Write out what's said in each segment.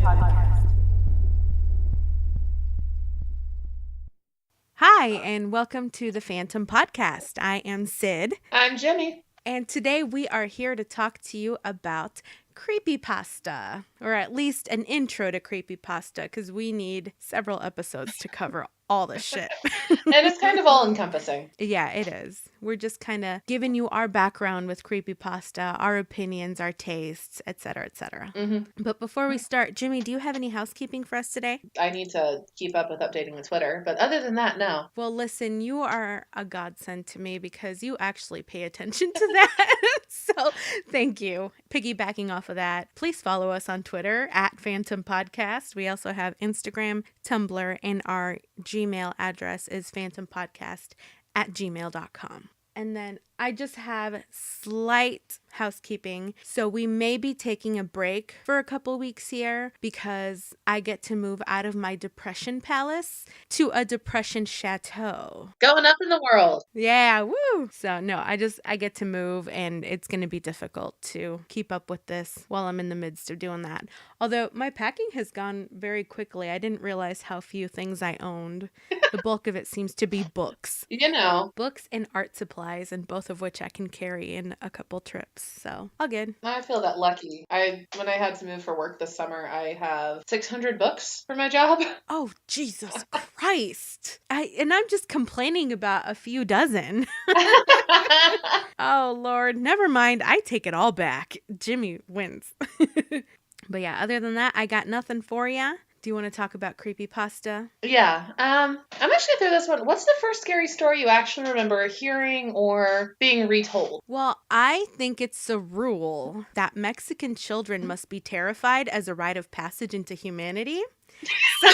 Podcast. Hi, and welcome to the Fantom Podcast. I am Syd. I'm Jimmy. And today we are here to talk to you about Creepypasta, or at least an intro to Creepypasta, because we need several episodes to cover all this shit. And it's kind of all-encompassing. Yeah, it is. We're just kind of giving you our background with Creepypasta, our opinions, our tastes, etc., etc. Mm-hmm. But before we start, Jimmy, do you have any housekeeping for us today? I need to keep up with updating the Twitter, but other than that, no. Well, listen, you are a godsend to me because you actually pay attention to that. So thank you. Piggybacking off of that, please follow us on Twitter at Fantom Podcast. We also have Instagram, Tumblr, and our Gmail address is fantompodcast@gmail.com. And then I just have slight housekeeping. So we may be taking a break for a couple weeks here because I get to move out of my depression palace to a depression chateau. Going up in the world. Yeah, woo! So no, I get to move and it's going to be difficult to keep up with this while I'm in the midst of doing that. Although my packing has gone very quickly. I didn't realize how few things I owned. The bulk of it seems to be books. You know. Books and art supplies, and both of which I can carry in a couple trips. So, all good. I feel that lucky. When I had to move for work this summer, I have 600 books for my job. Oh, Jesus Christ. I'm just complaining about a few dozen. Oh, Lord. Never mind. I take it all back. Jimmy wins. But yeah, other than that, I got nothing for ya. Do you want to talk about Creepypasta? Yeah. I'm actually through this one. What's the first scary story you actually remember hearing or being retold? Well, I think it's a rule that Mexican children must be terrified as a rite of passage into humanity. So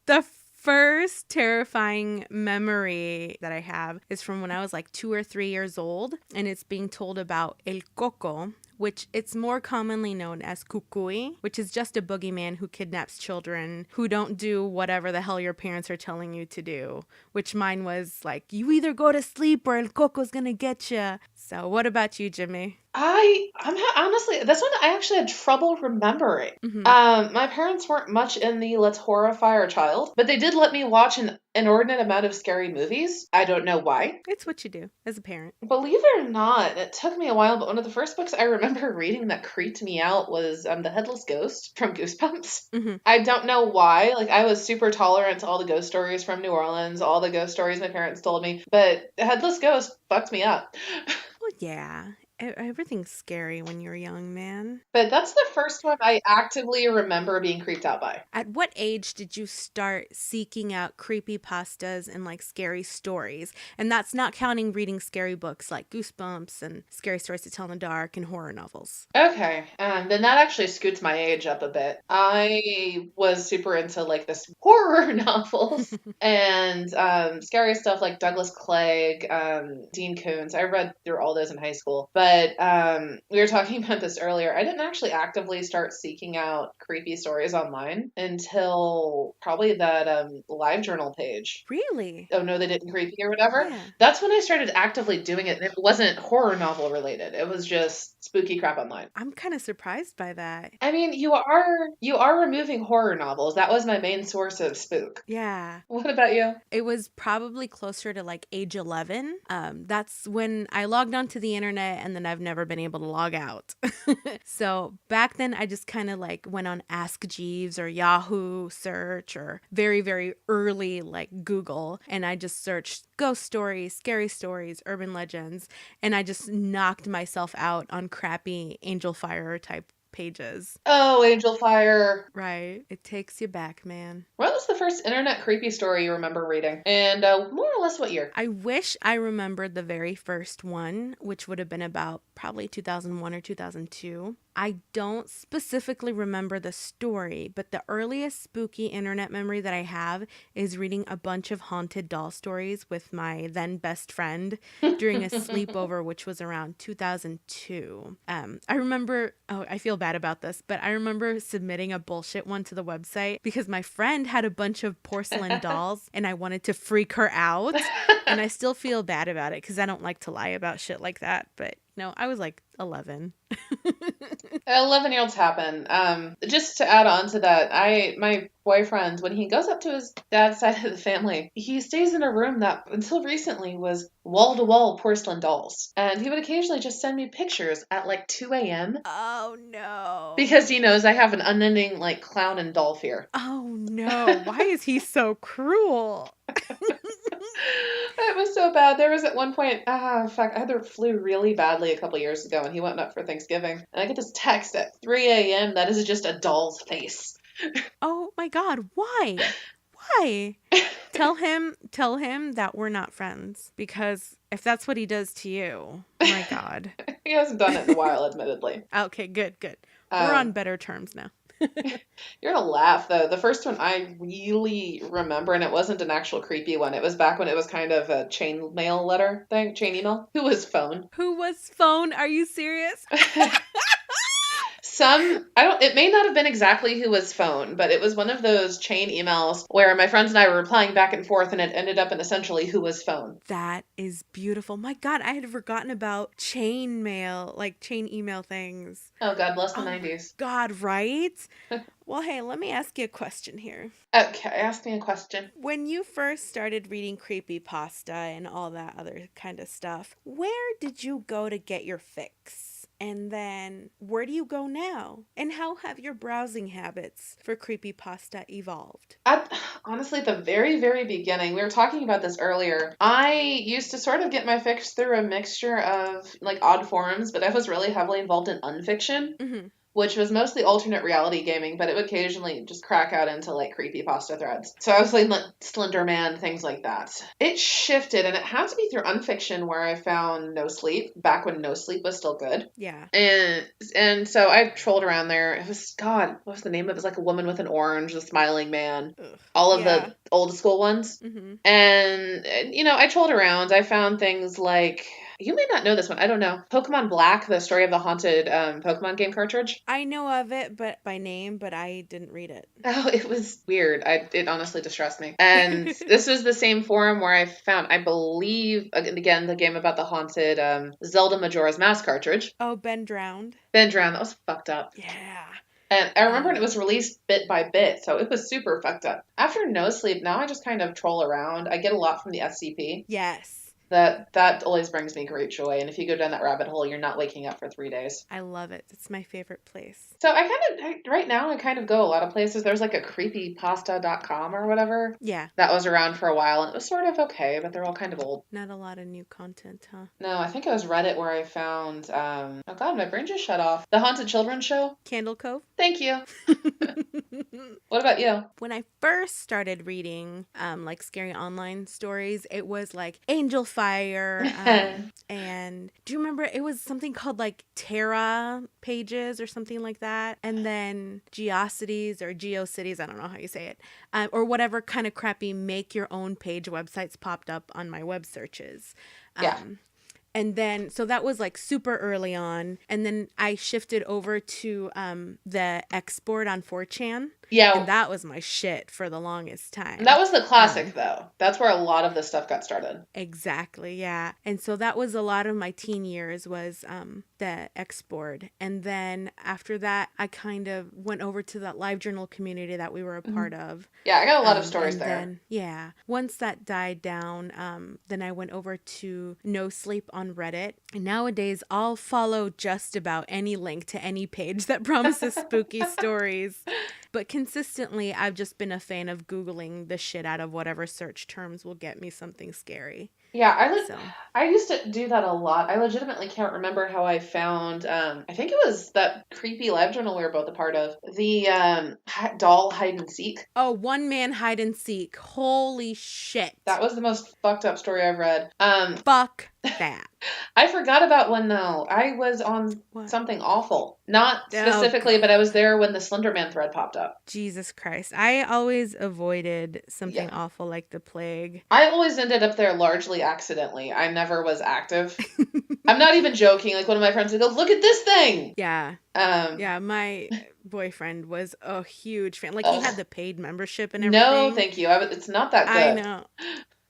the first terrifying memory that I have is from when I was like 2 or 3 years old, and it's being told about El Coco, which it's more commonly known as Cucuy, which is just a boogeyman who kidnaps children who don't do whatever the hell your parents are telling you to do, which mine was like, you either go to sleep or El Coco's gonna get you. So what about you, Jimmy? Honestly, this one I actually had trouble remembering. Mm-hmm. My parents weren't much in the let's horrify our child, but they did let me watch an inordinate amount of scary movies. I don't know why. It's what you do as a parent. Believe it or not, it took me a while, but one of the first books I remember reading that creeped me out was The Headless Ghost from Goosebumps. Mm-hmm. I don't know why. Like, I was super tolerant to all the ghost stories from New Orleans, all the ghost stories my parents told me, but Headless Ghost fucked me up. Well, yeah. Everything's scary when you're young, man. But that's the first one I actively remember being creeped out by. At what age did you start seeking out creepypastas and like scary stories? And that's not counting reading scary books like Goosebumps and Scary Stories to Tell in the Dark and horror novels. Okay, then that actually scoots my age up a bit. I was super into like this horror novels and scary stuff like Douglas Clegg, Dean Koontz. I read through all those in high school, but we were talking about this earlier. I didn't actually actively start seeking out creepy stories online until probably that LiveJournal page. Really? Oh no, they didn't creepy or whatever. Yeah. That's when I started actively doing it. It wasn't horror novel related. It was just spooky crap online. I'm kind of surprised by that. I mean, you are removing horror novels. That was my main source of spook. Yeah. What about you? It was probably closer to like age 11. That's when I logged onto the internet and then I've never been able to log out. So back then I just kind of like went on Ask Jeeves or Yahoo search or very, very early like Google, and I just searched ghost stories, scary stories, urban legends, and I just knocked myself out on crappy Angel Fire type pages. Oh, Angel Fire. Right. It takes you back, man. What was the first internet creepy story you remember reading? And more or less what year? I wish I remembered the very first one, which would have been about probably 2001 or 2002. I don't specifically remember the story, but the earliest spooky internet memory that I have is reading a bunch of haunted doll stories with my then best friend during a sleepover, which was around 2002. I remember, I feel bad about this, but I remember submitting a bullshit one to the website because my friend had a bunch of porcelain dolls and I wanted to freak her out. And I still feel bad about it because I don't like to lie about shit like that. But No, I was like 11. 11-year-olds happen. Just to add on to that, my boyfriend, when he goes up to his dad's side of the family, he stays in a room that until recently was wall to wall porcelain dolls. And he would occasionally just send me pictures at like 2 a.m. Oh no. because he knows I have an unending like clown and doll fear. Oh no. Why is he so cruel? It was so bad. There was at one point, fuck, I had the flu really badly a couple years ago, and he went up for Thanksgiving, and I get this text at 3 a.m. that is just a doll's face. Oh my God. Why? Why? Tell him that we're not friends, because if that's what he does to you, my God. He hasn't done it in a while, admittedly. Okay, good. We're on better terms now. You're gonna laugh though. The first one I really remember, and it wasn't an actual creepy one. It was back when it was kind of a chain mail letter thing, chain email. Who was phone? Who was phone? Are you serious? It may not have been exactly who was phone, but it was one of those chain emails where my friends and I were replying back and forth, and it ended up in essentially who was phone. That is beautiful. My God, I had forgotten about chain mail, like chain email things. Oh, God bless the Oh 90s. God, right? Well, hey, let me ask you a question here. Okay, ask me a question. When you first started reading Creepypasta and all that other kind of stuff, where did you go to get your fix? And then, where do you go now? And how have your browsing habits for Creepypasta evolved? Honestly, at the very, very beginning, we were talking about this earlier. I used to sort of get my fix through a mixture of like odd forums, but I was really heavily involved in unfiction. Mm-hmm. Which was mostly alternate reality gaming, but it would occasionally just crack out into like creepypasta threads. So I was like Slender Man, things like that. It shifted, and it had to be through unfiction where I found No Sleep back when No Sleep was still good. Yeah. And so I trolled around there. It was God, what was the name of it? It was like a woman with an orange, the smiling man, Ugh. all of the old school ones. Mm-hmm. And I trolled around. I found things like. You may not know this one. I don't know. Pokemon Black, the story of the haunted Pokemon game cartridge. I know of it, but by name, but I didn't read it. Oh, it was weird. It honestly distressed me. And this was the same forum where I found, I believe, again, the game about the haunted Zelda Majora's Mask cartridge. Oh, Ben Drowned. Ben Drowned. That was fucked up. Yeah. And I remember it was released bit by bit, so it was super fucked up. After No Sleep, now I just kind of troll around. I get a lot from the SCP. Yes. That always brings me great joy. And if you go down that rabbit hole, you're not waking up for 3 days. I love it. It's my favorite place. So right now, I kind of go a lot of places. There's like a creepypasta.com or whatever. Yeah. That was around for a while, and it was sort of okay, but they're all kind of old. Not a lot of new content, huh? No, I think it was Reddit where I found, oh God, my brain just shut off. The Haunted Children Show. Candle Cove. Thank you. What about you? When I first started reading like scary online stories, it was like Angel Fire. And do you remember it was something called like Terra Pages or something like that? And then Geocities or GeoCities, I don't know how you say it, or whatever kind of crappy make your own page websites popped up on my web searches. Yeah. And then, so that was like super early on. And then I shifted over to the Export on 4chan. Yeah. And that was my shit for the longest time. That was the classic, though. That's where a lot of this stuff got started. Exactly, yeah. And so that was a lot of my teen years was the Export. And then after that, I kind of went over to that LiveJournal community that we were a part of. Yeah, I got a lot of stories there. Then, yeah. Once that died down, then I went over to No Sleep on Reddit. And nowadays, I'll follow just about any link to any page that promises spooky stories. But consistently, I've just been a fan of Googling the shit out of whatever search terms will get me something scary. Yeah, I used to do that a lot. I legitimately can't remember how I found, I think it was that creepy live journal we were both a part of, the doll hide and seek. Oh, one man hide and seek. Holy shit. That was the most fucked up story I've read. Fuck that. I forgot about one though. I was on something awful. Not specifically, but I was there when the Slender Man thread popped up. Jesus Christ. I always avoided something awful like the plague. I always ended up there largely accidentally. I never was active. I'm not even joking. Like one of my friends would go, "Look at this thing." Yeah. Yeah, my boyfriend was a huge fan. Like he had the paid membership and everything. No, thank you. It's not that good.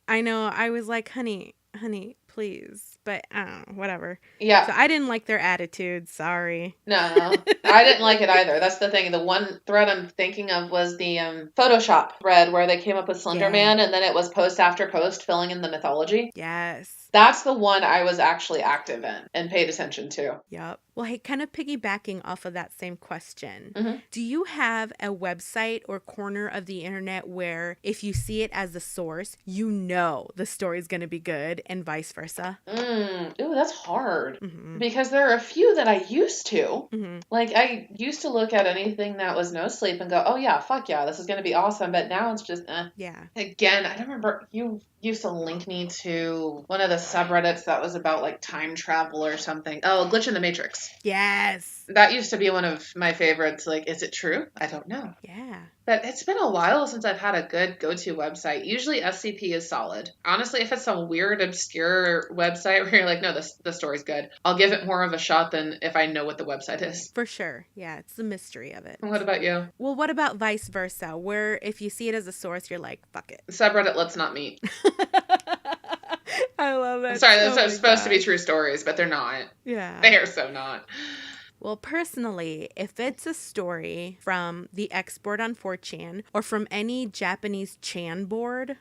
I know. I was like, honey, please. but I don't know, whatever. So Yeah. I didn't like their attitude. Sorry. No, I didn't like it either. That's the thing. The one thread I'm thinking of was the Photoshop thread where they came up with Slender Yeah. Man and then it was post after post filling in the mythology. Yes. That's the one I was actually active in and paid attention to. Yep. Well, hey, kind of piggybacking off of that same question, Hmm. do you have a website or corner of the internet where if you see it as the source, you know the story's going to be good and vice versa? Ooh, that's hard Mm-hmm. because there are a few that I used to. Mm-hmm. Like, I used to look at anything that was no sleep and go, oh, yeah, fuck yeah, this is going to be awesome. But now it's just, eh. Yeah. Again, I don't remember. You used to link me to one of the subreddits that was about like time travel or something. Oh, Glitch in the Matrix. Yes. That used to be one of my favorites. Like, is it true? I don't know. Yeah. But it's been a while since I've had a good go-to website. Usually SCP is solid. Honestly, if it's some weird, obscure website where you're like, no, the story's good, I'll give it more of a shot than if I know what the website is. For sure. Yeah, it's the mystery of it. What about you? Well, what about vice versa, where if you see it as a source, you're like, fuck it. Subreddit Let's Not Meet. I love I'm it. sorry, Oh that's my supposed to be God. true stories, but they're not. Yeah. They are so not. Well, personally, if it's a story from the export on 4chan or from any Japanese Chan board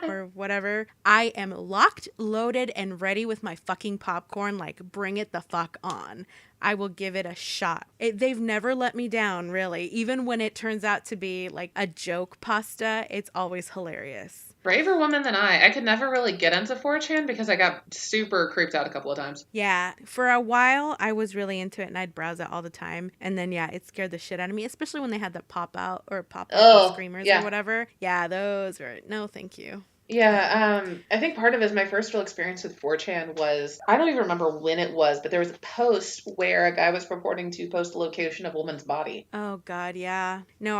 or whatever, I am locked, loaded, and ready with my fucking popcorn. Like, bring it the fuck on. I will give it a shot. They've never let me down, really. Even when it turns out to be like a joke pasta, it's always hilarious. Braver woman than I. I could never really get into 4chan because I got super creeped out a couple of times. Yeah, for a while I was really into it and I'd browse it all the time. And then, yeah, it scared the shit out of me, especially when they had the pop out or pop up with Oh, screamers or yeah. whatever. Yeah, those were no, thank you. Yeah, I think part of it is my first real experience with 4chan was, I don't even remember when it was, but there was a post where a guy was purporting to post the location of a woman's body. Oh God, yeah. No,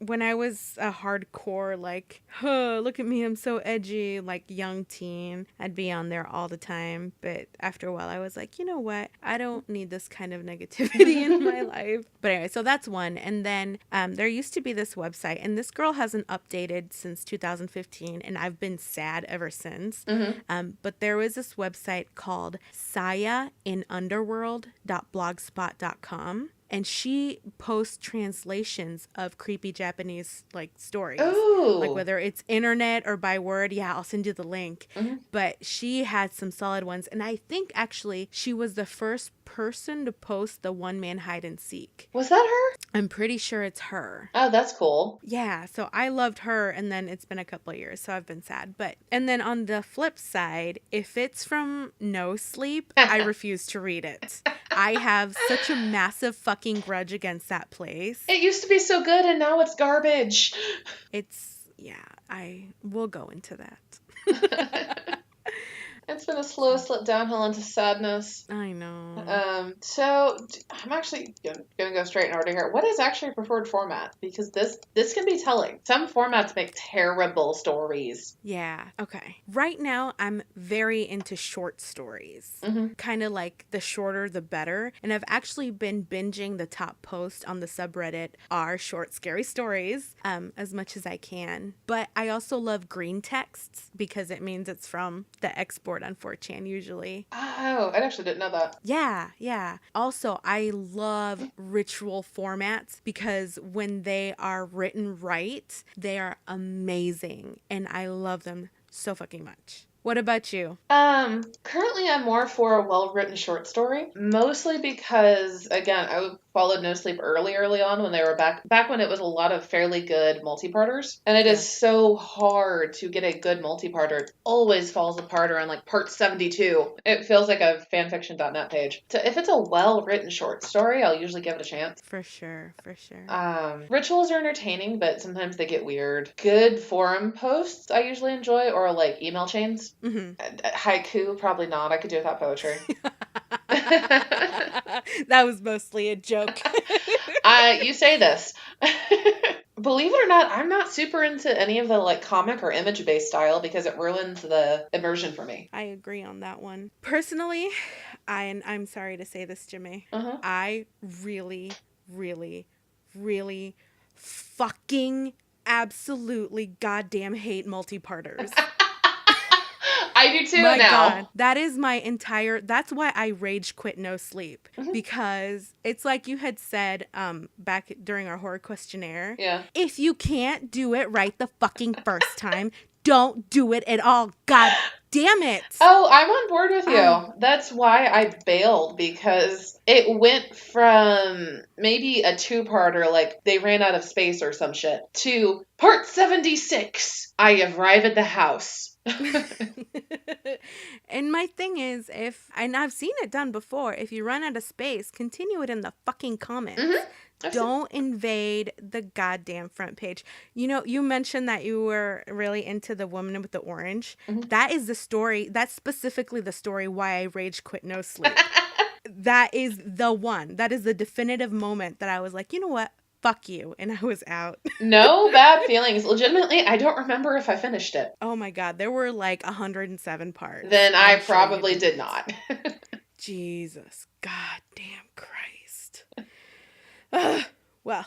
when I was a hardcore, like, huh, look at me, I'm so edgy, like young teen, I'd be on there all the time. But after a while, I was like, you know what? I don't need this kind of negativity in my life. But anyway, so that's one. And then there used to be this website, and this girl hasn't updated since 2015, and I've been sad ever since. But there was this website called sayainunderworld.blogspot.com. And she posts translations of creepy Japanese like stories. Ooh. Like whether it's internet or by word. Yeah, I'll send you the link. But she had some solid ones. And I think actually she was the first person to post the one man hide and seek. Was that her? I'm pretty sure it's her. Oh, that's cool. Yeah, so I loved her, and then it's been a couple of years, so I've been sad. And then on the flip side, if it's from No Sleep, I refuse to read it. I have such a massive fucking grudge against that place. It used to be so good and now it's garbage. I will go into that. It's been a slow slip downhill into sadness. I know. So I'm actually gonna go straight in order here. What is actually your preferred format? Because this can be telling. Some formats make terrible stories. Yeah. Okay. Right now, I'm very into short stories. Kind of like the shorter, the better. And I've actually been binging the top post on the subreddit are short, scary stories as much as I can. But I also love green texts because it means it's from the export on 4chan usually. Oh, I actually didn't know that. Yeah. Also, I love ritual formats because when they are written right, they are amazing. And I love them so fucking much. What about you? Currently I'm more for a well-written short story, mostly because, again, I followed No Sleep early on when they were back when it was a lot of fairly good multi-parters. And it is so hard to get a good multi-parter. It always falls apart around like part 72. It feels like a fanfiction.net page. So if it's a well-written short story, I'll usually give it a chance. For sure. Rituals are entertaining, but sometimes they get weird. Good forum posts I usually enjoy, or like email chains. Haiku, probably not. I could do without poetry. That was mostly a joke. You say this. Believe it or not, I'm not super into any of the like comic or image-based style because it ruins the immersion for me. I agree on that one. Personally, I'm sorry to say this, Jimmy. I really, really, really fucking absolutely goddamn hate multi-parters. I do too My God, now. that's why I rage quit no sleep, Mhm. because it's like you had said back during our horror questionnaire. Yeah. If you can't do it right the fucking first time, don't do it at all. God damn it. Oh, I'm on board with Ah, you. That's why I bailed because it went from maybe a two-parter, like they ran out of space or some shit, to part 76. I arrive at the house. and my thing is, and I've seen it done before, if you run out of space, continue it in the fucking comments. Mm-hmm. Don't invade the goddamn front page. You know, you mentioned that you were really into the woman with the orange. Mhm. That is the story. That's specifically the story why I rage quit no sleep. That is the one. That is the definitive moment that I was like, you know what? Fuck you. And I was out. No bad feelings. Legitimately, I don't remember if I finished it. Oh my God. There were like 107 parts. Then I I'm sure you probably did didn't. not. Jesus. Goddamn Christ. Ugh. Well.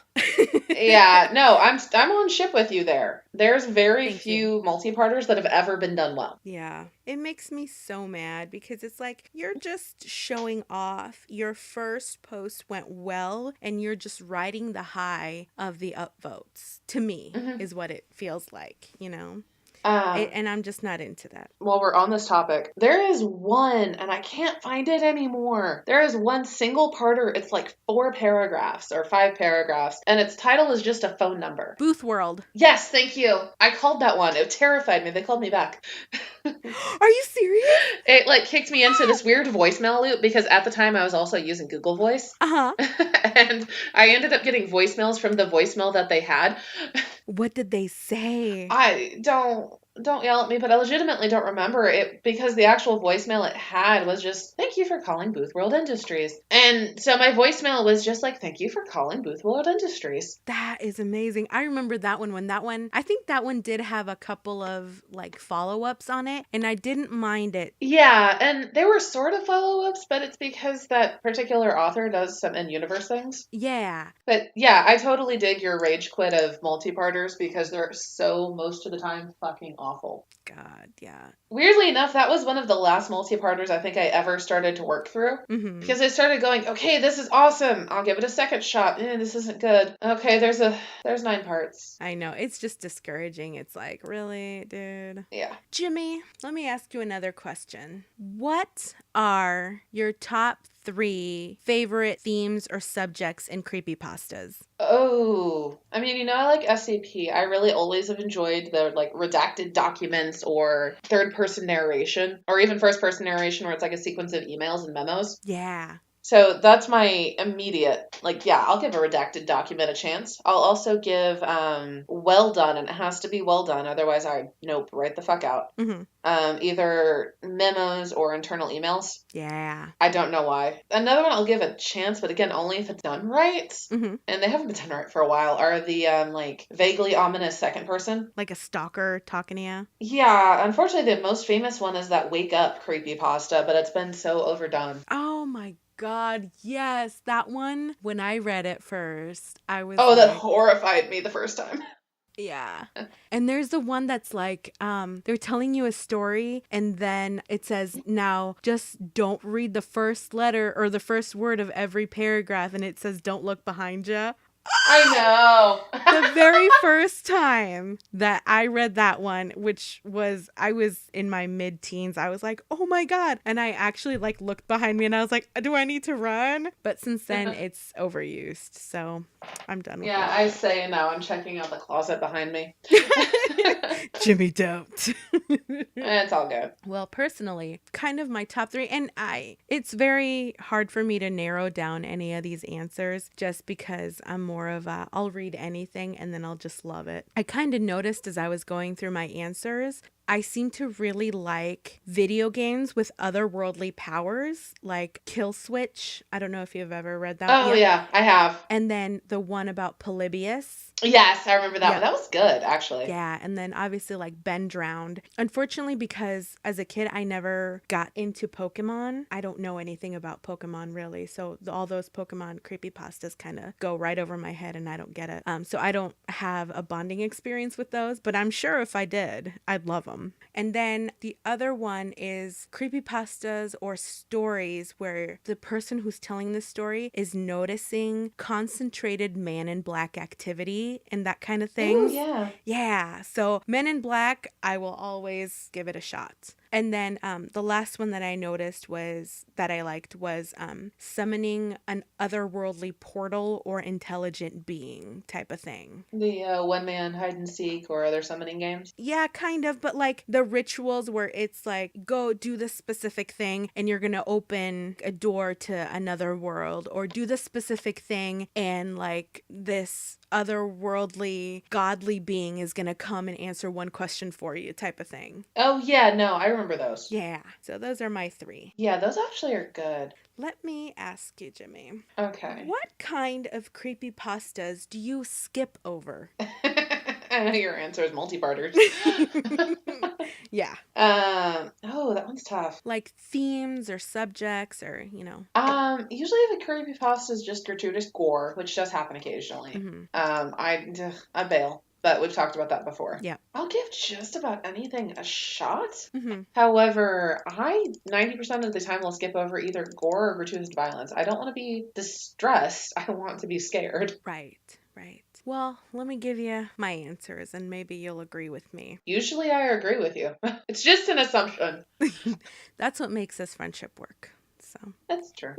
Yeah, no, I'm on ship with you there. There's very Thank you. few multi-parters that have ever been done well. Yeah. It makes me so mad because it's like you're just showing off. Your first post went well and you're just riding the high of the upvotes. To me, Mhm. is what it feels like, you know? Um, And I'm just not into that. while we're on this topic, there is one, and I can't find it anymore. There is one single parter. It's like 4 paragraphs or 5 paragraphs, and its title is just a phone number. Booth World. Yes, thank you. I called that one. It terrified me. They called me back. Are you serious? It like kicked me into this weird voicemail loop because at the time I was also using Google Voice. Uh-huh. And I ended up getting voicemails from the voicemail that they had. What did they say? I don't yell at me, but I legitimately don't remember it because the actual voicemail it had was just thank you for calling Booth World Industries. And so my voicemail was just like thank you for calling Booth World Industries. That is amazing. I remember that one I think that one did have a couple of like follow-ups on it, and I didn't mind it. Yeah, and they were sort of follow-ups, but it's because that particular author does some in-universe things. Yeah. But yeah, I totally dig your rage quit of multi-parters because they're so most of the time fucking awful. God, yeah. Weirdly enough, that was one of the last multi-parters I think I ever started to work through. Mm-hmm. Because I started going, okay, this is awesome. I'll give it a second shot. This isn't good. Okay, there's 9 parts. I know. It's just discouraging. It's like, really, dude? Yeah. Jimmy, let me ask you another question. What are your top 3 favorite themes or subjects in creepypastas? Oh, I mean, I like SCP. I really always have enjoyed the like redacted documents or third person narration or even first person narration where it's like a sequence of emails and memos. Yeah. So that's my immediate, like, yeah, I'll give a redacted document a chance. I'll also give well done, and it has to be well done. Otherwise, I, nope, write the fuck out. Mm-hmm. Either memos or internal emails. Yeah. I don't know why. Another one I'll give a chance, but again, only if it's done right. Mm-hmm. And they haven't been done right for a while. Are the like vaguely ominous second person? Like a stalker talking to you? Yeah, unfortunately, the most famous one is that wake up creepypasta, but it's been so overdone. Oh my God, yes, that one. When I read it first, I was Oh, that like, horrified me the first time. yeah. And there's the one that's like, they're telling you a story and then it says, now just don't read the first letter or the first word of every paragraph, and it says, don't look behind you. I know. The very first time that I read that one, which was, I was in my mid-teens, I was like, oh my God. And I actually like looked behind me and I was like, do I need to run? But since then it's overused. So I'm done with Yeah, it. I say now I'm checking out the closet behind me. Jimmy, don't. It's all good. Well, personally, kind of my top 3, and it's very hard for me to narrow down any of these answers just because I'm more of a, I'll read anything and then I'll just love it. I kind of noticed as I was going through my answers, I seem to really like video games with otherworldly powers, like Kill Switch. I don't know if you've ever read that. Oh, Yep. yeah, I have. And then the one about Polybius. Yes, I remember that one. Yep. That was good, actually. Yeah, and then obviously like Ben Drowned. Unfortunately, because as a kid I never got into Pokemon. I don't know anything about Pokemon really, so all those Pokemon creepypastas kind of go right over my head and I don't get it. So I don't have a bonding experience with those, but I'm sure if I did, I'd love them. them. And then the other one is creepypastas or stories where the person who's telling the story is noticing concentrated man in black activity and that kind of Ooh, things. yeah. Yeah. So Men in Black, I will always give it a shot. And then the last one that I noticed was that I liked was summoning an otherworldly portal or intelligent being type of thing. The one-man hide and seek or other summoning games. Yeah, kind of, but like the rituals where it's like, go do this specific thing and you're gonna open a door to another world, or do this specific thing and like this otherworldly godly being is gonna come and answer one question for you type of thing. Oh, yeah, no, I remember those. Yeah, so those are my three. Yeah, those actually are good. Let me ask you, Jimmy, Okay. what kind of creepy pastas do you skip over? I know your answer is multi-parters. Yeah. Oh, that one's tough. Like themes or subjects or, Usually the creepypasta is just gratuitous gore, which does happen occasionally. Mm-hmm. I bail, but we've talked about that before. Yeah. I'll give just about anything a shot. Mm-hmm. However, I 90% of the time will skip over either gore or gratuitous violence. I don't want to be distressed. I want to be scared. Right. Well, let me give you my answers and maybe you'll agree with me. Usually I agree with you. It's just an assumption. That's what makes this friendship work. So. That's true.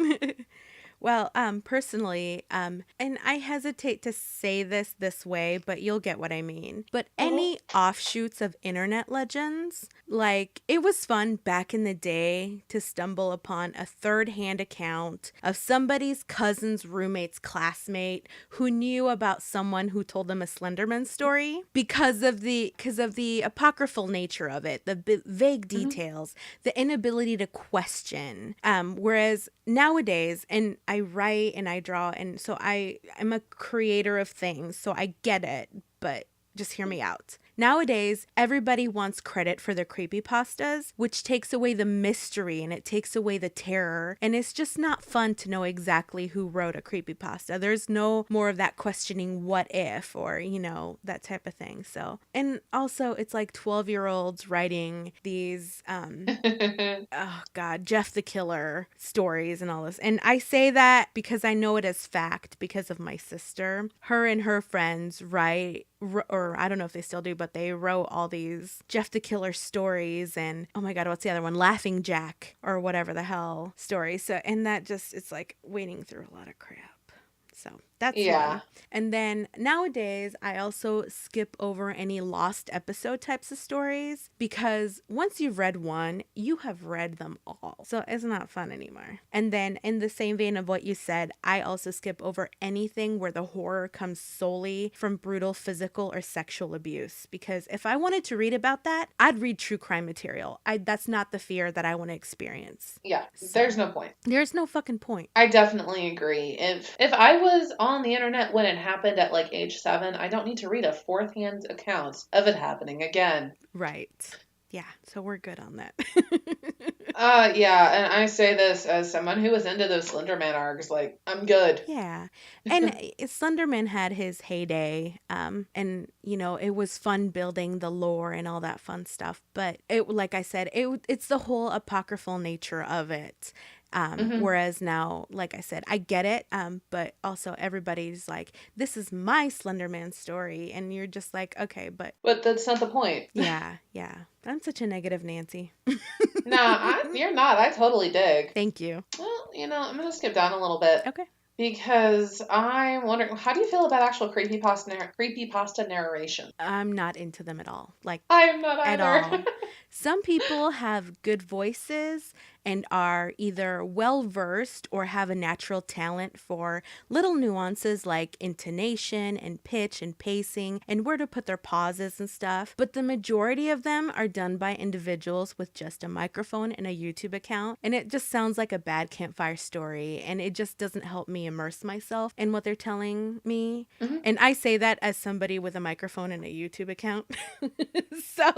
Well, personally, and I hesitate to say this way, but you'll get what I mean. But any offshoots of internet legends, like it was fun back in the day to stumble upon a third-hand account of somebody's cousin's roommate's classmate who knew about someone who told them a Slenderman story because of the apocryphal nature of it, the vague details, the inability to question. Whereas nowadays, and I write and I draw, and so I'm a creator of things, so I get it, but just hear me out. Nowadays, everybody wants credit for their creepypastas, which takes away the mystery and it takes away the terror. And it's just not fun to know exactly who wrote a creepypasta. There's no more of that questioning what if or, that type of thing. So, and also it's like 12-year-olds writing these, oh God, Jeff the Killer stories and all this. And I say that because I know it as fact because of my sister. Her and her friends write, or I don't know if they still do, but they wrote all these Jeff the Killer stories and, oh my God, what's the other one? Laughing Jack or whatever the hell story. So, and that just, it's like wading through a lot of crap. So that's one. And then nowadays, I also skip over any lost episode types of stories because once you've read one, you have read them all. So it's not fun anymore. And then in the same vein of what you said, I also skip over anything where the horror comes solely from brutal physical or sexual abuse. Because if I wanted to read about that, I'd read true crime material. That's not the fear that I want to experience. Yeah, so, there's no point. There's no fucking point. I definitely agree. If I was on the internet when it happened at like age 7, I don't need to read a fourth-hand account of it happening again. Right. Yeah, so we're good on that. Yeah, and I say this as someone who was into those Slenderman arcs, like, I'm good. Yeah. And Slenderman had his heyday, and, it was fun building the lore and all that fun stuff, but like I said, it's the whole apocryphal nature of it. Whereas now, like I said, I get it, but also everybody's like, this is my Slenderman story, and you're just like, okay, but that's not the point. Yeah. I'm such a negative Nancy. Nah, you're not. I totally dig. Thank you. Well, I'm gonna skip down a little bit. Okay. Because I'm wondering, how do you feel about actual creepypasta narration? I'm not into them at all. Like, I'm not either. At all. Some people have good voices and are either well-versed or have a natural talent for little nuances like intonation and pitch and pacing and where to put their pauses and stuff. But the majority of them are done by individuals with just a microphone and a YouTube account. And it just sounds like a bad campfire story. And it just doesn't help me immerse myself in what they're telling me. Mm-hmm. And I say that as somebody with a microphone and a YouTube account. So...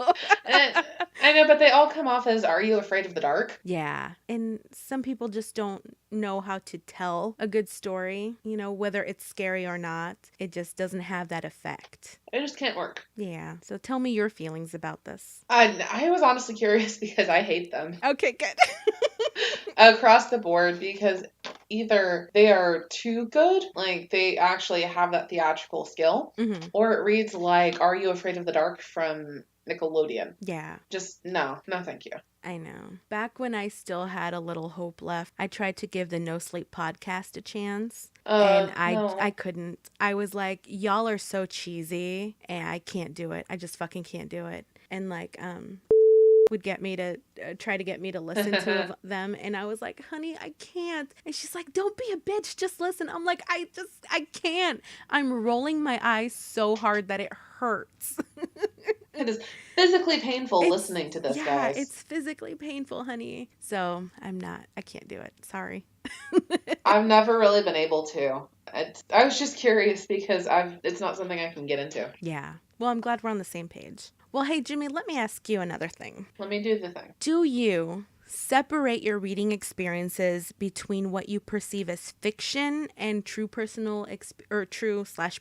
I know, but they all come off as, are you afraid of the dark? Yeah. Yeah. And some people just don't know how to tell a good story, you know, whether it's scary or not. It just doesn't have that effect. It just can't work. Yeah. So tell me your feelings about this. I was honestly curious because I hate them Okay, good. across the board because either they are too good, like they actually have that theatrical skill, or it reads like Are You Afraid of the Dark from Nickelodeon. Yeah. Just no, thank you. I know. Back when I still had a little hope left, I tried to give the No Sleep podcast a chance. And No. I couldn't. I was like, y'all are so cheesy and I can't do it. I just fucking can't do it. And like, would get me to try to get me to listen to them, and I was like, honey, I can't. And she's like, don't be a bitch, just listen. I'm like, I can't. I'm rolling my eyes so hard that it hurts. It is physically painful listening to this, guys. Yeah, it's physically painful, honey. So I can't do it. Sorry. I've never really been able to. I was just curious because it's not something I can get into. Yeah. Well, I'm glad we're on the same page. Well, hey, Jimmy, let me ask you another thing. Let me do the thing. Do you separate your reading experiences between what you perceive as fiction and true personal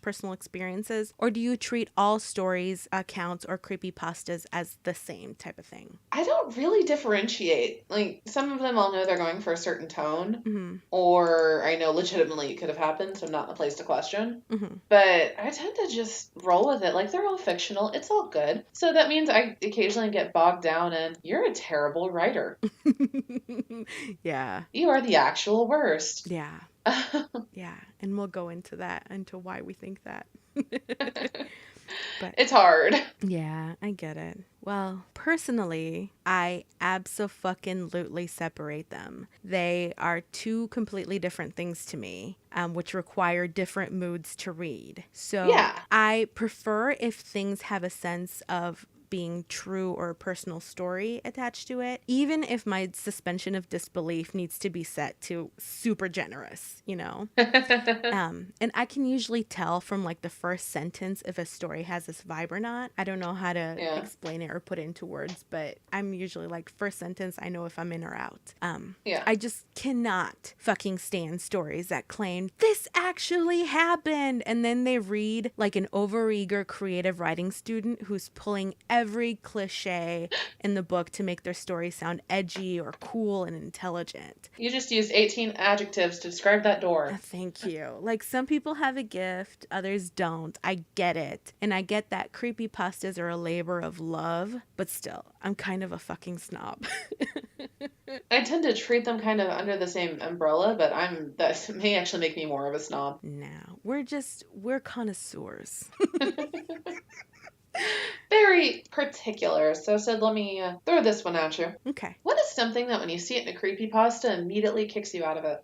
personal experiences, or do you treat all stories, accounts, or creepypastas as the same type of thing? I don't really differentiate. Like, some of them I'll know they're going for a certain tone, or I know legitimately it could have happened, so I'm not in the place to question. But I tend to just roll with it. Like, they're all fictional. It's all good. So that means I occasionally get bogged down in, you're a terrible writer. Yeah. You are the actual worst. Yeah. Yeah. And we'll go into why we think that. But it's hard. Yeah, I get it. Well, personally, I abso-fucking-lutely separate them. They are two completely different things to me, which require different moods to read. So yeah. I prefer if things have a sense of being true or a personal story attached to it, even if my suspension of disbelief needs to be set to super generous, you know? And I can usually tell from like the first sentence if a story has this vibe or not. I don't know how to explain it or put it into words, but I'm usually like first sentence, I know if I'm in or out. I just cannot fucking stand stories that claim this actually happened, and then they read like an overeager creative writing student who's pulling every cliche in the book to make their story sound edgy or cool and intelligent. You just used 18 adjectives to describe that door. Thank you. Like, some people have a gift, others don't. I get it. And I get that creepypastas are a labor of love, but still, I'm kind of a fucking snob. I tend to treat them kind of under the same umbrella, but that may actually make me more of a snob. No, we're connoisseurs. Very particular. So, Sid, let me throw this one at you. Okay. What is something that when you see it in a creepypasta immediately kicks you out of it?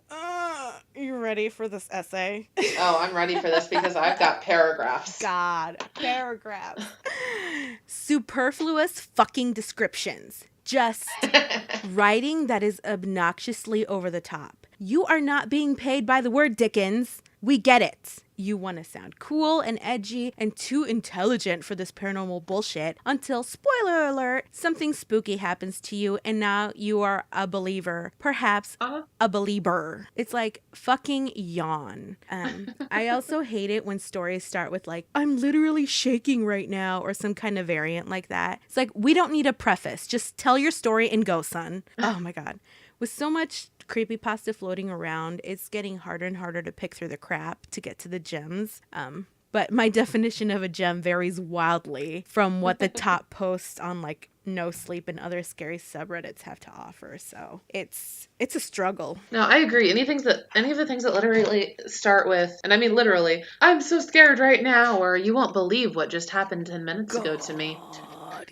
You ready for this essay? Oh, I'm ready for this because I've got paragraphs. God, paragraphs. Superfluous fucking descriptions. Just writing that is obnoxiously over the top. You are not being paid by the word, Dickens. We get it. You want to sound cool and edgy and too intelligent for this paranormal bullshit until, spoiler alert, something spooky happens to you and now you are a believer. Perhaps a believer. It's like fucking yawn. I also hate it when stories start with like, I'm literally shaking right now, or some kind of variant like that. It's like, we don't need a preface. Just tell your story and go, son. Oh my God. With so much creepypasta floating around, it's getting harder and harder to pick through the crap to get to the gems. But my definition of a gem varies wildly from what the top posts on like No Sleep and other scary subreddits have to offer. So it's a struggle. No, I agree. Any of the things that literally start with, and I mean literally, I'm so scared right now, or you won't believe what just happened 10 minutes ago to me.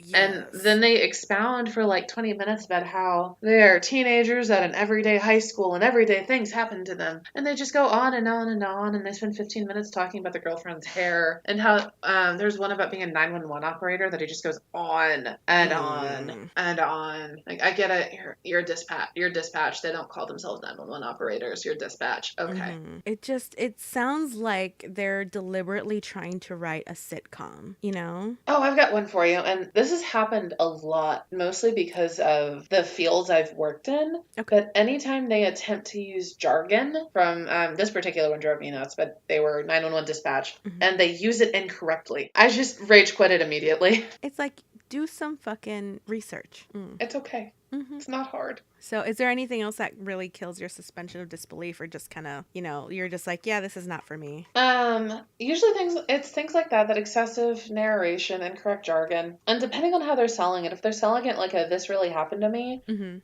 Yes. And then they expound for like 20 minutes about how they're teenagers at an everyday high school and everyday things happen to them. And they just go on and on and on, and they spend 15 minutes talking about their girlfriend's hair and how there's one about being a 911 operator that he just goes on and on and on. Like, I get it. You're dispatch. They don't call themselves 911 operators. You're dispatch. Okay. It sounds like they're deliberately trying to write a sitcom, you know? Oh, I've got one for you. And this This has happened a lot, mostly because of the fields I've worked in. Okay. But anytime they attempt to use jargon from this particular one drove me nuts, but they were 911 dispatch, and they use it incorrectly. I just rage quit it immediately. It's like, do some fucking research. It's okay. It's not hard. So is there anything else that really kills your suspension of disbelief, or just kind of, you're just like, yeah, this is not for me? Usually it's things like that excessive narration, incorrect jargon, and depending on how they're selling it, if they're selling it like a this really happened to me,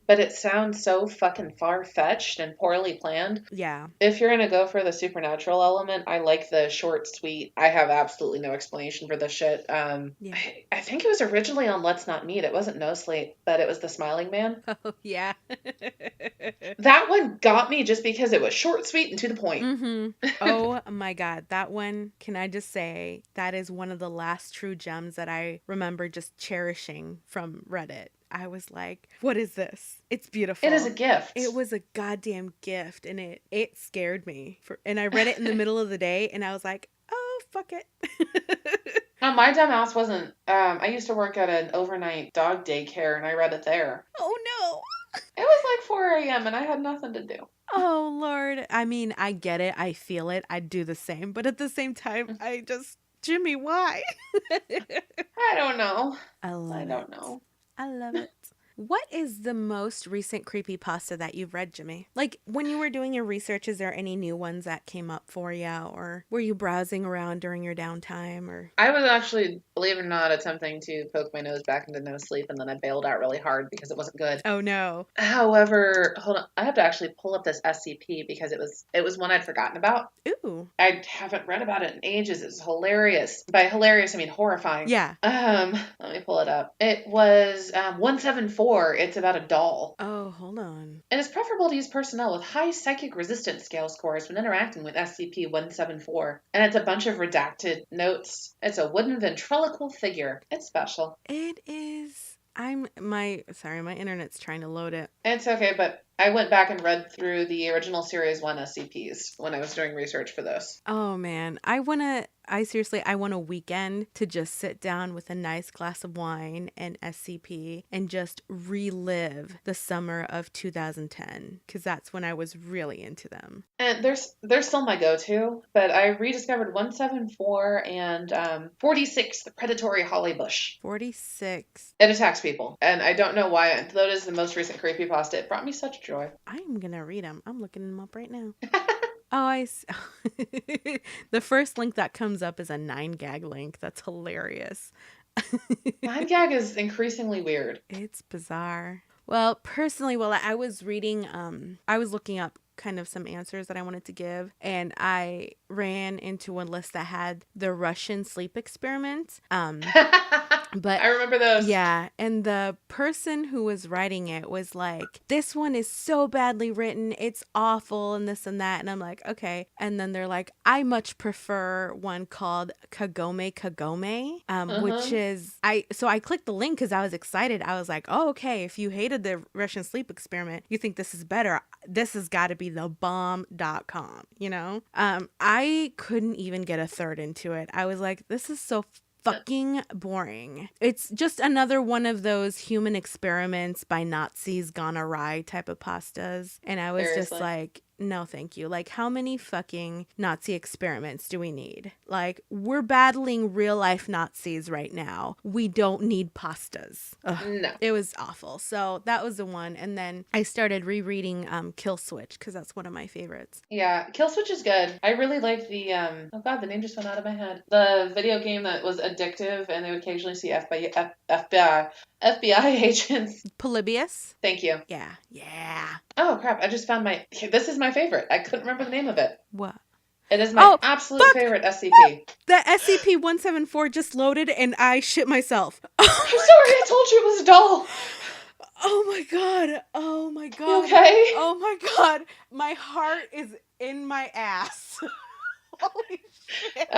but it sounds so fucking far-fetched and poorly planned. Yeah. If you're gonna go for the supernatural element, I like the short, sweet, I have absolutely no explanation for this shit. Yeah. I think it was originally on Let's Not Meet. It wasn't No Sleep, but it was The Smiling Man. Oh, yeah. That one got me just because it was short, sweet, and to the point. Oh my God. That one, can I just say, that is one of the last true gems that I remember just cherishing from Reddit. I was like, what is this? It's beautiful. It is a gift. It was a goddamn gift, and it scared me. And I read it in the middle of the day, and I was like, oh, fuck it. No, my dumb ass wasn't. I used to work at an overnight dog daycare, and I read it there. Oh, no. It was like 4 a.m., and I had nothing to do. Oh, Lord. I mean, I get it. I feel it. I do the same. But at the same time, Jimmy, why? I don't know. I don't know. I love it. What is the most recent creepypasta that you've read, Jimmy? Like, when you were doing your research, is there any new ones that came up for you? Or were you browsing around during your downtime? Or I was actually, believe it or not, attempting to poke my nose back into No Sleep, and then I bailed out really hard because it wasn't good. Oh, no. However, hold on. I have to actually pull up this SCP because it was one I'd forgotten about. Ooh. I haven't read about it in ages. It's hilarious. By hilarious, I mean horrifying. Yeah. Let me pull it up. It was 174. It's about a doll. Oh, hold on. It is preferable to use personnel with high psychic resistance scale scores when interacting with SCP-174. And it's a bunch of redacted notes. It's a wooden ventriloquial figure. It's special. It is. My internet's trying to load it. It's okay, but I went back and read through the original Series 1 SCPs when I was doing research for this. Oh, man. I want a weekend to just sit down with a nice glass of wine and SCP and just relive the summer of 2010, because that's when I was really into them. And they're still my go-to, but I rediscovered 174 and 46, the predatory hollybush. 46. It attacks people, and I don't know why. Though it is the most recent creepypasta, it brought me such joy. I'm gonna read them. I'm looking them up right now. Oh, the first link that comes up is a 9gag link. That's hilarious. 9gag is increasingly weird. It's bizarre. Well, personally, while I was reading, I was looking up kind of some answers that I wanted to give, and I ran into one list that had the Russian sleep experiment. But I remember those. Yeah, and the person who was writing it was like, this one is so badly written, it's awful, and this and that. And I'm like, okay. And then they're like, I much prefer one called Kagome Kagome, which is, so I clicked the link because I was excited. I was like, oh, okay, if you hated the Russian sleep experiment, you think this is better, this has got to be the bomb.com, I couldn't even get a third into it. I was like, this is so fucking boring. It's just another one of those human experiments by Nazis gone awry type of pastas. And I was just like, no, thank you. Like, how many fucking Nazi experiments do we need? Like, we're battling real life Nazis right now. We don't need pastas. Ugh. No. It was awful. So that was the one. And then I started rereading Kill Switch because that's one of my favorites. Yeah, Kill Switch is good. I really like the, oh god, the name just went out of my head. The video game that was addictive and they would occasionally see FBI agents. Polybius? Thank you. Yeah. Oh crap, I just found this is my favorite. I couldn't remember the name of it. What? It is my absolute favorite SCP. The SCP-174 just loaded and I shit myself. I'm sorry, I told you it was a doll. Oh my god. Oh my god. You okay? Oh my god. My heart is in my ass. Holy shit.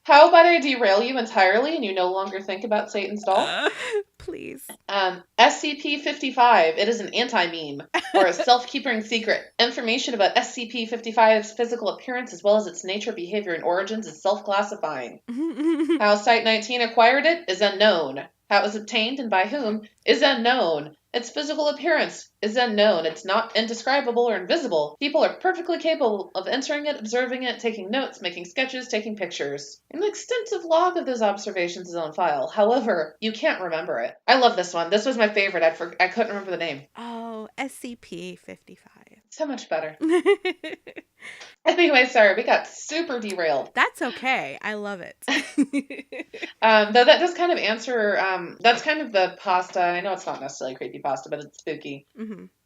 How about I derail you entirely and you no longer think about Satan's doll? Please. SCP-55. It is an anti-meme or a self-keeping secret. Information about SCP-55's physical appearance as well as its nature, behavior, and origins is self-classifying. How Site-19 acquired it is unknown. How it was obtained and by whom is unknown. Its physical appearance is unknown. It's not indescribable or invisible. People are perfectly capable of entering it, observing it, taking notes, making sketches, taking pictures. An extensive log of those observations is on file. However, you can't remember it. I love this one. This was my favorite. I couldn't remember the name. Oh, SCP-55. So much better. Anyway, sorry, we got super derailed. That's okay. I love it. Though that does kind of answer, that's kind of the pasta. I know it's not necessarily creepy pasta, but it's spooky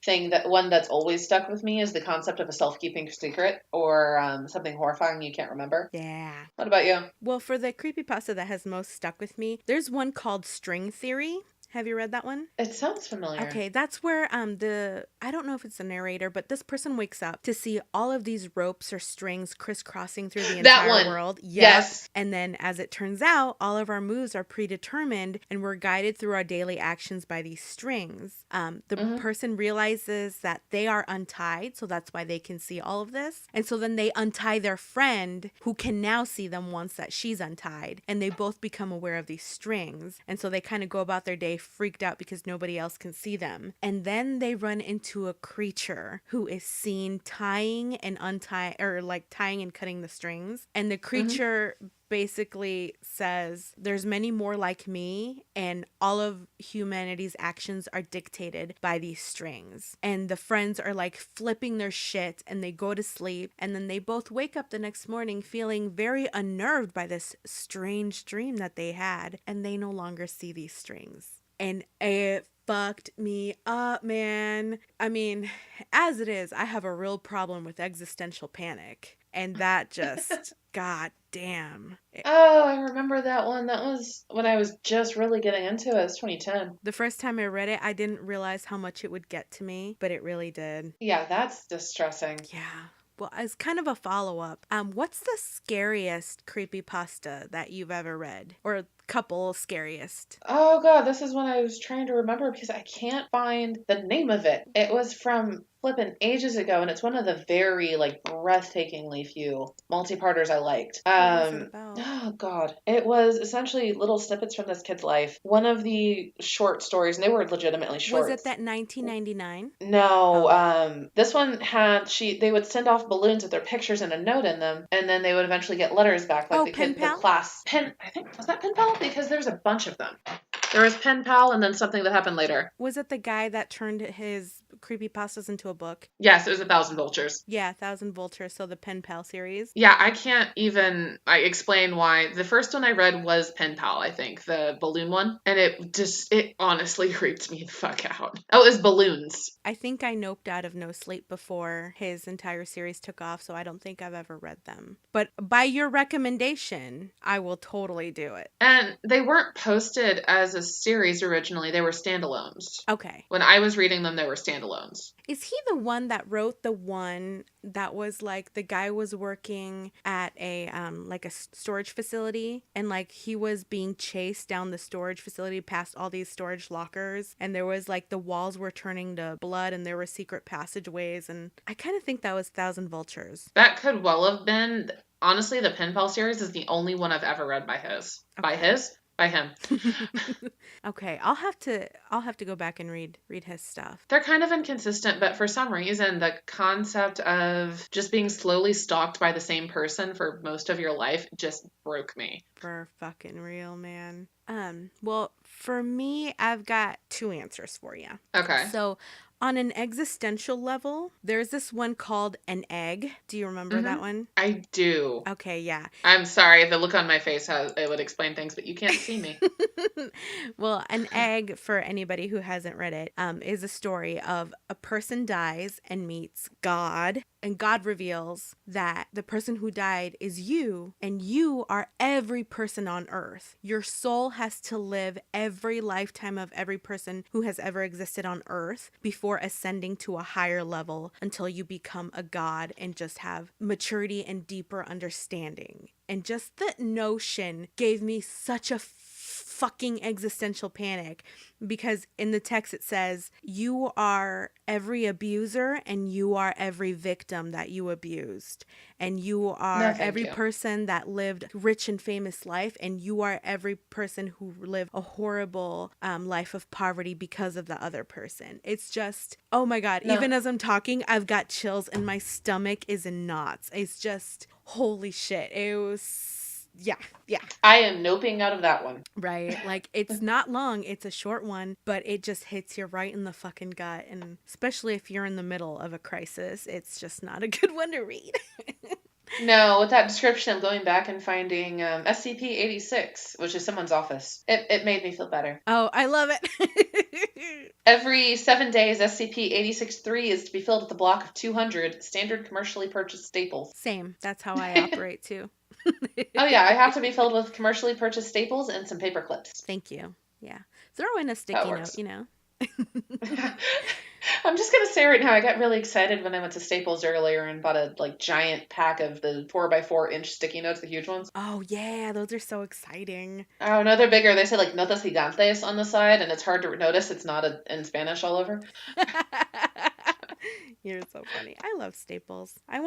thing. That one that's always stuck with me is the concept of a self-keeping secret or something horrifying you can't remember. Yeah. What about you? Well, for the creepypasta that has most stuck with me, there's one called String Theory. Have you read that one? It sounds familiar. Okay, that's where I don't know if it's the narrator, but this person wakes up to see all of these ropes or strings crisscrossing through the That entire one. world. Yep. Yes. And then as it turns out, all of our moves are predetermined and we're guided through our daily actions by these strings. The person realizes that they are untied, so that's why they can see all of this. And so then they untie their friend who can now see them once that she's untied, and they both become aware of these strings. And so they kind of go about their day freaked out because nobody else can see them. And then they run into a creature who is seen tying and untying, or like tying and cutting the strings. And the creature basically says, there's many more like me, and all of humanity's actions are dictated by these strings. And the friends are like flipping their shit, and they go to sleep, and then they both wake up the next morning feeling very unnerved by this strange dream that they had, and they no longer see these strings. And it fucked me up, man. I mean, as it is, I have a real problem with existential panic. And that just, god damn. Oh, I remember that one. That was when I was just really getting into it. It was 2010. The first time I read it, I didn't realize how much it would get to me, but it really did. Yeah, that's distressing. Yeah. Well, as kind of a follow-up, what's the scariest creepypasta that you've ever read? Or couple scariest? Oh god, this is when I was trying to remember because I can't find the name of it. It was from flippin' ages ago, and it's one of the very like breathtakingly few multi-parters I liked. What was it about? Oh god, it was essentially little snippets from this kid's life. One of the short stories, and they were legitimately short. Was it that 1999? No, this one had they would send off balloons with their pictures and a note in them, and then they would eventually get letters back, like the class pen. I think was that pen pal because there's a bunch of them. There was pen pal, and then something that happened later. Was it the guy that turned his creepypastas into a book? Yes, it was 1,000 Vultures. Yeah, 1,000 Vultures. So the pen pal series. Yeah, I can't even explain why. The first one I read was pen pal, I think, the balloon one, and it honestly creeped me the fuck out. Oh, it was balloons. I think I noped out of no sleep before his entire series took off, so I don't think I've ever read them. But by your recommendation, I will totally do it. And they weren't posted as a series originally, they were standalones. Okay. When I was reading them, they were standalones. Is he the one that wrote the one that was like the guy was working at a like a storage facility, and like he was being chased down the storage facility past all these storage lockers, and there was like the walls were turning to blood and there were secret passageways, and I kind of think that was 1,000 Vultures. That could well have been. Honestly, the Pen Pal series is the only one I've ever read by his. Okay. By him. Okay, I'll have to go back and read his stuff. They're kind of inconsistent, but for some reason, the concept of just being slowly stalked by the same person for most of your life just broke me. For fucking real, man. Well, for me, I've got two answers for you. Okay. So, on an existential level, there's this one called An Egg. Do you remember that one? I do. Okay, yeah. I'm sorry, the look on my face, it would explain things, but you can't see me. Well, An Egg, for anybody who hasn't read it, is a story of a person dies and meets God, and God reveals that the person who died is you, and you are every person on earth. Your soul has to live every lifetime of every person who has ever existed on earth before ascending to a higher level until you become a god and just have maturity and deeper understanding. And just the notion gave me such a fucking existential panic, because in the text it says, you are every abuser and you are every victim that you abused, and you No, are thank every you. person that lived rich and famous life, and you are every person who lived a horrible life of poverty because of the other person. It's just, oh my God, No. even as I'm talking, I've got chills and my stomach is in knots. It's just, holy shit. It was, yeah, yeah. I am noping out of that one. Right. Like, it's not long, it's a short one, but it just hits you right in the fucking gut. And especially if you're in the middle of a crisis, it's just not a good one to read. No, with that description, I'm going back and finding SCP-86, which is someone's office. It made me feel better. Oh, I love it. Every 7 days, SCP-86-3 is to be filled with a block of 200 standard commercially purchased staples. Same. That's how I operate too. Oh yeah, I have to be filled with commercially purchased staples and some paper clips. Thank you. Yeah. Throw in a That sticky note, works. you know. I'm just gonna say right now, I got really excited when I went to Staples earlier and bought a giant pack of the 4x4 inch sticky notes, the huge ones. Oh, yeah. Those are so exciting. Oh no, they're bigger. They say notas gigantes on the side, and it's hard to notice it's not in Spanish all over. You're so funny. I love Staples. I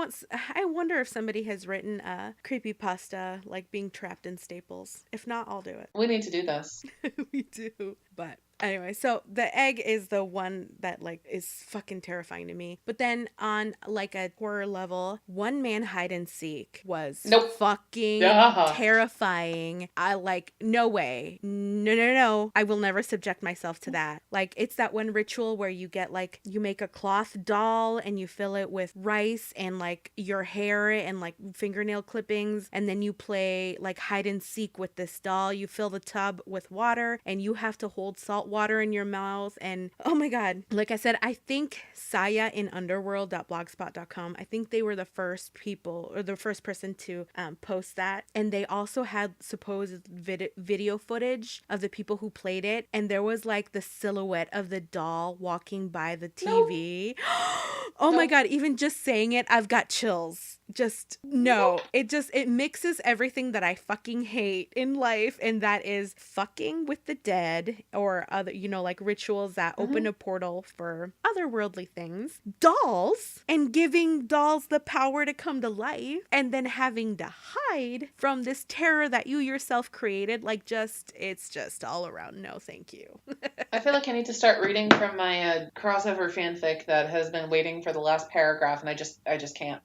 wonder if somebody has written a creepypasta like being trapped in Staples. If not, I'll do it. We need to do this. We do. But anyway, so the egg is the one that like is fucking terrifying to me. But then on like a horror level, one man hide and seek was Nope. fucking terrifying. I like, no way. No, no, no. I will never subject myself to that. Like, it's that one ritual where you get like, you make a cloth doll and you fill it with rice and like your hair and like fingernail clippings, and then you play like hide and seek with this doll. You fill the tub with water and you have to hold salt water in your mouth. And oh my God, like I said, I think Saya in underworld.blogspot.com, I think they were the first people or the first person to post that. And they also had supposed video footage of the people who played it. And there was like the silhouette of the doll walking by the TV. Nope. Oh my God, even just saying it, I've got chills. Just no. It mixes everything that I fucking hate in life, and that is fucking with the dead or other, like rituals that open a portal for otherworldly things, dolls, and giving dolls the power to come to life, and then having to hide from this terror that you yourself created. Like, it's just all around no thank you. I feel like I need to start reading from my crossover fanfic that has been waiting for the last paragraph, and I just can't.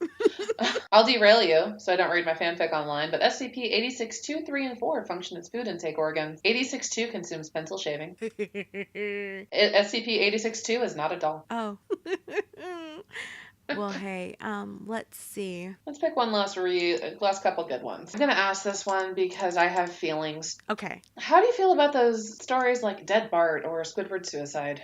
I'll derail you so I don't read my fanfic online, but SCP-86-2, 3, and 4 function as food intake organs. 86-2 consumes pencil shaving. SCP-86-2 is not a doll. Oh. Well, hey, let's see. Let's pick one last couple good ones. I'm gonna ask this one because I have feelings. Okay. How do you feel about those stories like Dead Bart or Squidward suicide?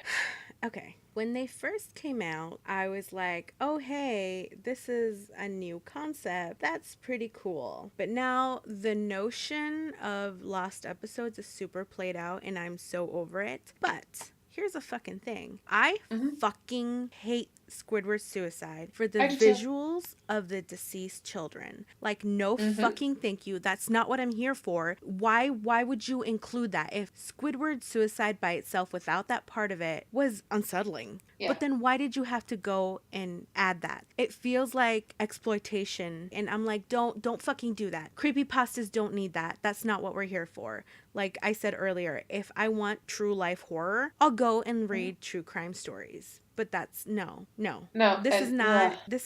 Okay. When they first came out, I was like, oh, hey, this is a new concept. That's pretty cool. But now the notion of lost episodes is super played out and I'm so over it. But here's a fucking thing. I fucking hate Squidward's suicide for the visuals of the deceased children. Like, no fucking thank you. That's not what I'm here for. Why would you include that? If Squidward's suicide by itself without that part of it was unsettling. Yeah. But then why did you have to go and add that? It feels like exploitation. And I'm like, don't fucking do that. Creepypastas don't need that. That's not what we're here for. Like I said earlier, if I want true life horror, I'll go and read true crime stories. But that's no. This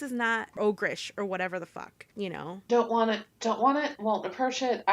is not ogreish or whatever the fuck, Don't want it, won't approach it.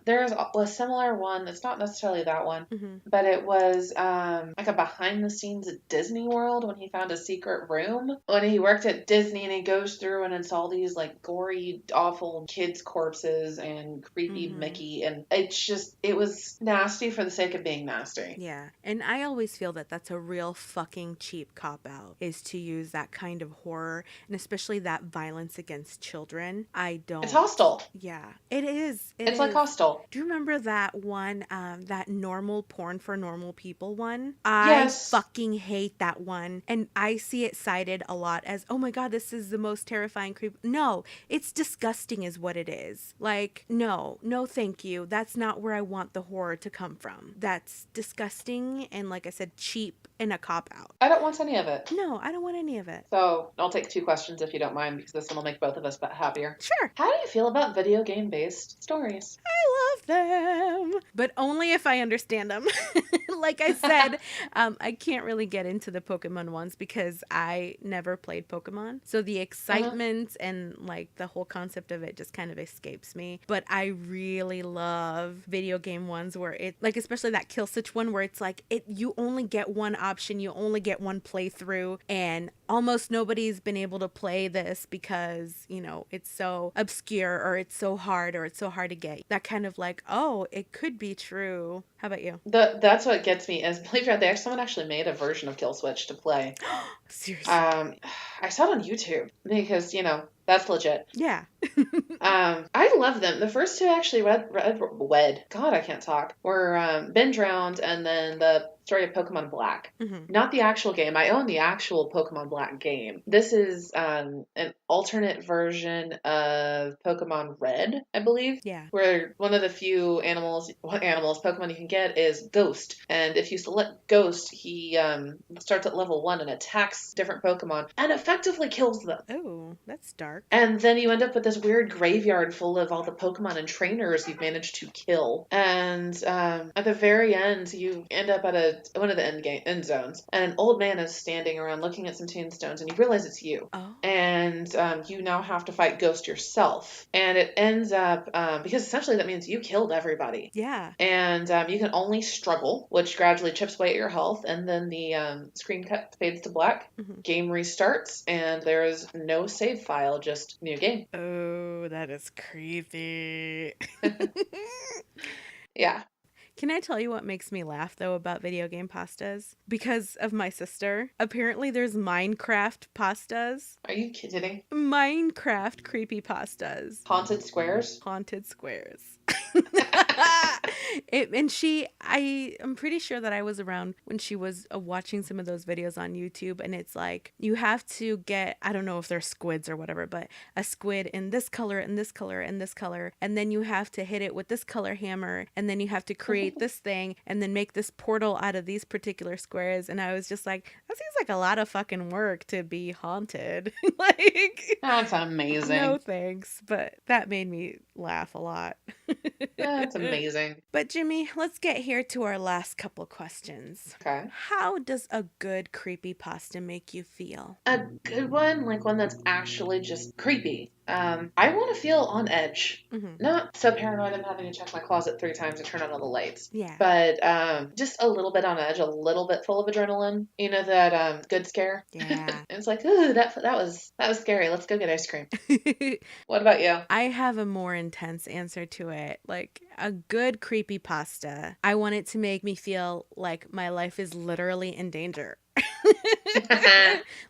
There's a similar one. It's not necessarily that one, but it was like a behind the scenes at Disney World when he found a secret room when he worked at Disney, and he goes through and it's all these like gory, awful kids' corpses and creepy Mickey, and it was nasty for the sake of being nasty. Yeah, and I always feel that that's a real fucking cheap cop out is to use that kind of horror, and especially that violence against children. I It's don't. hostile. Yeah, it is. It It's like is. hostile. Do you remember that one, that normal porn for normal people one? I Yes. fucking hate that one. And I see it cited a lot as, oh my God, this is the most terrifying creep. No, it's disgusting, is what it is. Like, no, no, thank you. That's not where I want the horror to come from. That's disgusting and, like I said, cheap and a cop out. I don't want any of it. No, I don't want any of it. So I'll take 2 questions if you don't mind, because this one will make both of us happier. Sure. How do you feel about video game based stories? I love them, but only if I understand them. Like I said, I can't really get into the Pokemon ones because I never played Pokemon. So the excitement and like the whole concept of it just kind of escapes me. But I really love video game ones where it, like especially that Kill Switch one where it's like you only get one option, you only get one playthrough, and almost nobody's been able to play this because, you know, it's so obscure or it's so hard or it's so hard to get. That kind of like, oh, it could be true. How about you? That's what gets me is, believe it or not, someone actually made a version of Kill Switch to play. Seriously? I saw it on YouTube because, you know, that's legit. Yeah. I love them. The first two actually God, I can't talk. Were Been Drowned and then the story of Pokemon Black. Mm-hmm. Not the actual game. I own the actual Pokemon Black game. This is an alternate version of Pokemon Red, I believe. Yeah. Where one of the few Pokemon you can get is Ghost. And if you select Ghost, he starts at level 1 and attacks different Pokemon and effectively kills them. Oh, that's dark. And then you end up with this weird graveyard full of all the Pokemon and trainers you've managed to kill. And at the very end, you end up at one of the end zones, and an old man is standing around looking at some tombstones, and you realize it's you. Oh. And you now have to fight Ghost yourself. And it ends up, because essentially that means you killed everybody. Yeah. And you can only struggle, which gradually chips away at your health, and then the screen cut fades to black. Mm-hmm. Game restarts, and there is no save file, just new game. Oh, that is creepy. Yeah. Can I tell you what makes me laugh, though, about video game pastas? Because of my sister. Apparently, there's Minecraft pastas. Are you kidding? Minecraft creepy pastas. Haunted squares? Haunted squares. I'm pretty sure that I was around when she was watching some of those videos on YouTube, and it's like you have to get, I don't know if they're squids or whatever, but a squid in this color and this color and this color, and then you have to hit it with this color hammer, and then you have to create this thing and then make this portal out of these particular squares. And I was just like, that seems like a lot of fucking work to be haunted. Like, that's amazing. No thanks, but that made me laugh a lot. That's amazing. But Jimmy, let's get here to our last couple questions. Okay. How does a good creepypasta make you feel? A good one, like one that's actually just creepy. I want to feel on edge. Mm-hmm. Not so paranoid I'm having to check my closet 3 times and turn on all the lights. Yeah. But just a little bit on edge, a little bit full of adrenaline. You know, that good scare? Yeah. It's like, ooh, that was scary. Let's go get ice cream. What about you? I have a more intense answer to it. Like, a good creepypasta, I want it to make me feel like my life is literally in danger.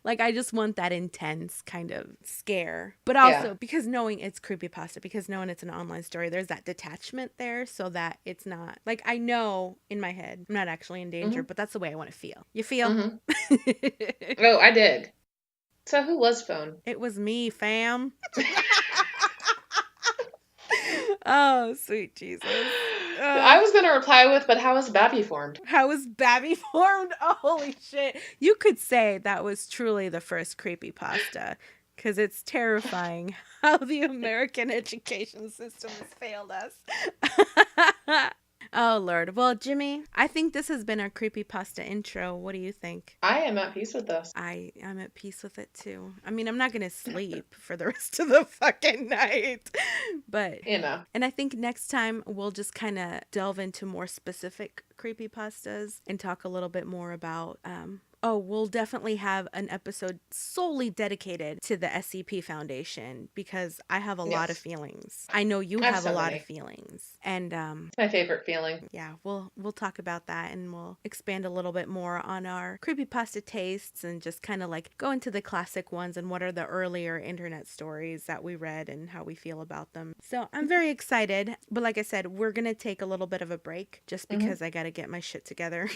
Like, I just want that intense kind of scare. But also, because knowing it's creepypasta, because knowing it's an online story, there's that detachment there so that it's not, like, I know in my head I'm not actually in danger, but that's the way I want to feel. You feel? Mm-hmm. Oh, I dig. So who was phone? It was me, fam. Oh, sweet Jesus. I was going to reply with, but how was Babby formed? How was Babby formed? Oh, holy shit. You could say that was truly the first creepypasta, because it's terrifying how the American education system has failed us. Oh, Lord. Well, Jimmy, I think this has been our creepypasta intro. What do you think? I am at peace with this. I'm at peace with it, too. I mean, I'm not going to sleep for the rest of the fucking night. But, you know. And I think next time we'll just kind of delve into more specific creepypastas and talk a little bit more about Oh, we'll definitely have an episode solely dedicated to the SCP Foundation because I have a lot of Yes. feelings. I know you I have have a so lot of many. feelings. And It's my favorite feeling. yeah, we'll talk about that and we'll expand a little bit more on our creepypasta tastes and just kind of like go into the classic ones and what are the earlier internet stories that we read and how we feel about them. So I'm very excited. But like I said, we're going to take a little bit of a break just Hmm. because I got to get my shit together.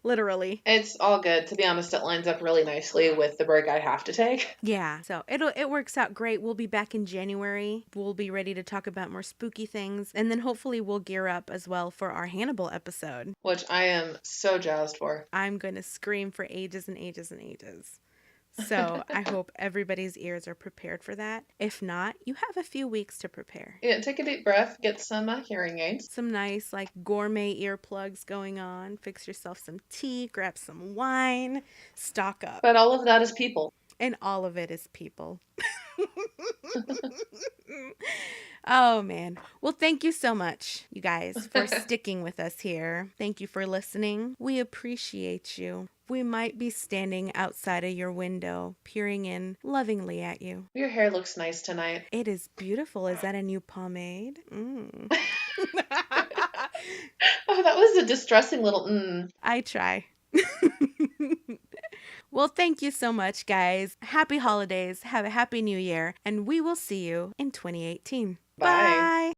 Literally. It's all good. To be honest, it lines up really nicely with the break I have to take. Yeah, so it works out great. We'll be back in January. We'll be ready to talk about more spooky things, and then hopefully we'll gear up as well for our Hannibal episode. Which I am so jazzed for. I'm going to scream for ages and ages and ages. So I hope everybody's ears are prepared for that. If not, you have a few weeks to prepare. Yeah, take a deep breath, get some hearing aids. Some nice, like, gourmet earplugs going on. Fix yourself some tea, grab some wine, stock up. But all of that is people. And all of it is people. Oh, man. Well, thank you so much, you guys, for sticking with us here. Thank you for listening. We appreciate you. We might be standing outside of your window, peering in lovingly at you. Your hair looks nice tonight. It is beautiful. Is that a new pomade? Mm. Oh, that was a distressing little I try. Well, thank you so much, guys. Happy holidays. Have a happy new year. And we will see you in 2018. Bye. Bye.